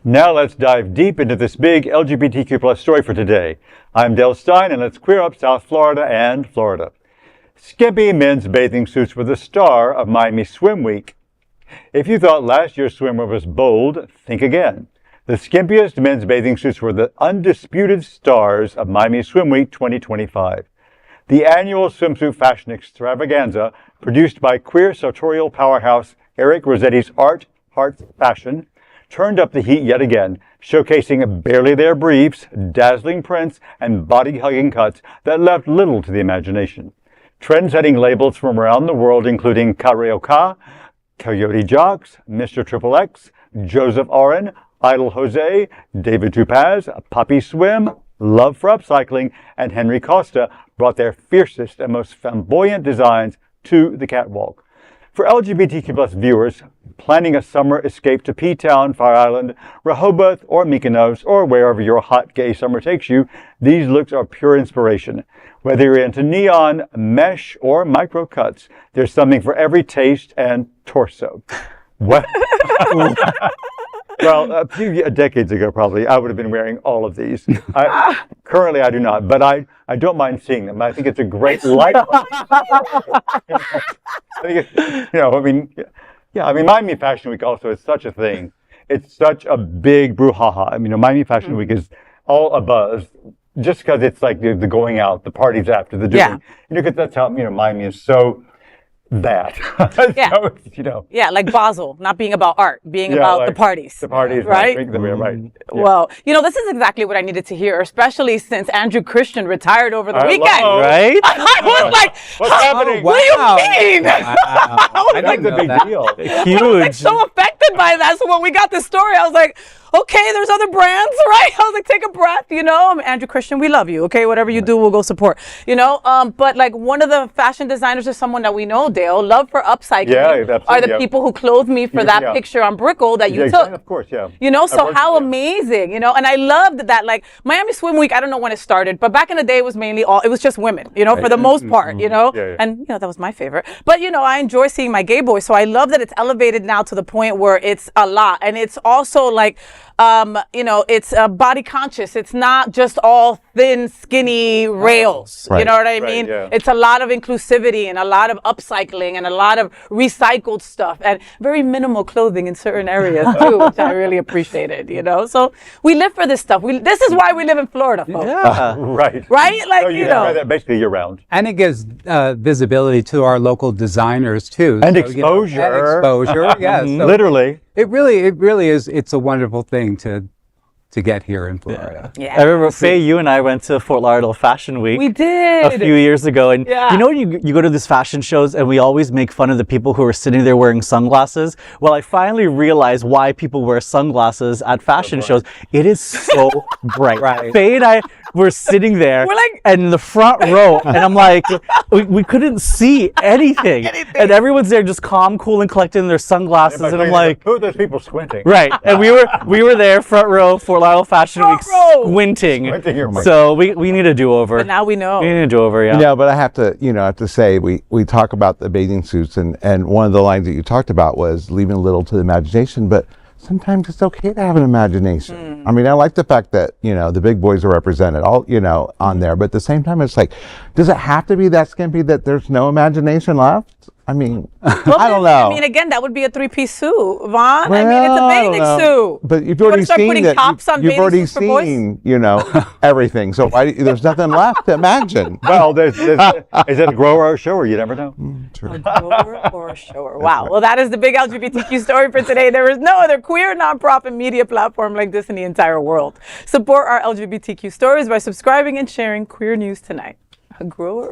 Now let's dive deep into this big LGBTQ plus story for today. I'm Dale Stein, and let's queer up South Florida and Florida. Skimpy men's bathing suits were the star of Miami Swim Week. If you thought last year's swimwear was bold, think again. The skimpiest men's bathing suits were the undisputed stars of Miami Swim Week 2025. The annual swimsuit fashion extravaganza, produced by queer sartorial powerhouse Erik Rosete's Art Heart Fashion, turned up the heat yet again, showcasing barely there briefs, dazzling prints, and body-hugging cuts that left little to the imagination. Trendsetting labels from around the world, including Ca Rio Ca, Coyote Jocks, Mr. Triple X, Joseph Auren, Idol Jose, David Tupaz, Papi Swim, Love for Upcycling, and Henri Costa brought their fiercest and most flamboyant designs to the catwalk. For LGBTQ plus viewers planning a summer escape to P-Town, Fire Island, Rehoboth, or Mykonos, or wherever your hot gay summer takes you, these looks are pure inspiration. Whether you're into neon, mesh, or micro cuts, there's something for every taste and torso. Well, a few decades ago, probably, I would have been wearing all of these. Currently, I do not, but I don't mind seeing them. I think it's a great light. Miami Fashion Week also is such a thing. It's such a big brouhaha. Miami Fashion Week is all abuzz just because it's like the going out, the parties after, the doing. Because that's how, Miami is so that. Yeah, like Basel, not being about art, being about the parties. The parties, right? Right. Yeah. Well, this is exactly what I needed to hear, especially since Andrew Christian retired over the weekend. Right? I was like, what's happening? What do you mean? Wow. I think the big deal. Huge. I was like so affected by that. So when we got this story, I was like, okay, there's other brands, right? I was like, take a breath, Andrew Christian, we love you, okay? Whatever you do, we'll go support, But like one of the fashion designers is someone that we know, Dale, Love for Upcycling, are the people who clothed me for that picture on Brickell that you took. Of course, yeah. So how amazing, and I loved that, like Miami Swim Week, I don't know when it started, but back in the day it was mainly it was just women, for the most part, and that was my favorite. But, I enjoy seeing my gay boys, so I love that it's elevated now to the point where it's a lot, and it's also like, it's body conscious. It's not just all thin, skinny rails. Right. You know what I mean? Yeah. It's a lot of inclusivity and a lot of upcycling and a lot of recycled stuff and very minimal clothing in certain areas too, which I really appreciated, So we live for this stuff. This is why we live in Florida, folks. Yeah. Right. Right? Like, basically year round. And it gives visibility to our local designers too. And exposure. And exposure, yes. So Literally. It really is. It's a wonderful thing to get here in Florida. Yeah. I remember, Faye, you and I went to Fort Lauderdale Fashion Week. We did. A few years ago. And you go to these fashion shows and we always make fun of the people who are sitting there wearing sunglasses. Well, I finally realized why people wear sunglasses at fashion shows. It is so bright. Right. Faye and I were sitting there We're like, and in the front row, and I'm like, we couldn't see anything. And everyone's there just calm, cool, and collected in their sunglasses. And I'm like, who are those people squinting? right. And we were there, front row, Fort Lauderdale Fashion Week, squinting. So we need a do-over. But now we know. We need a do-over, yeah. Yeah, but I have to say, we talk about the bathing suits, and one of the lines that you talked about was leaving little to the imagination, but sometimes it's okay to have an imagination. I mean, I like the fact that, the big boys are represented all, on there, but at the same time, it's like, does it have to be that skimpy that there's no imagination left? I mean, I don't know. I mean, again, that would be a three-piece suit, Vaughn. Well, it's a bathing suit. But you've already seen that. You've already seen, everything. So there's nothing left to imagine. Well, is it a grower or a shower? You never know. A grower or a shower. Wow. Well, that is the big LGBTQ story for today. There is no other queer nonprofit media platform like this in the entire world. Support our LGBTQ stories by subscribing and sharing Queer News Tonight. A grower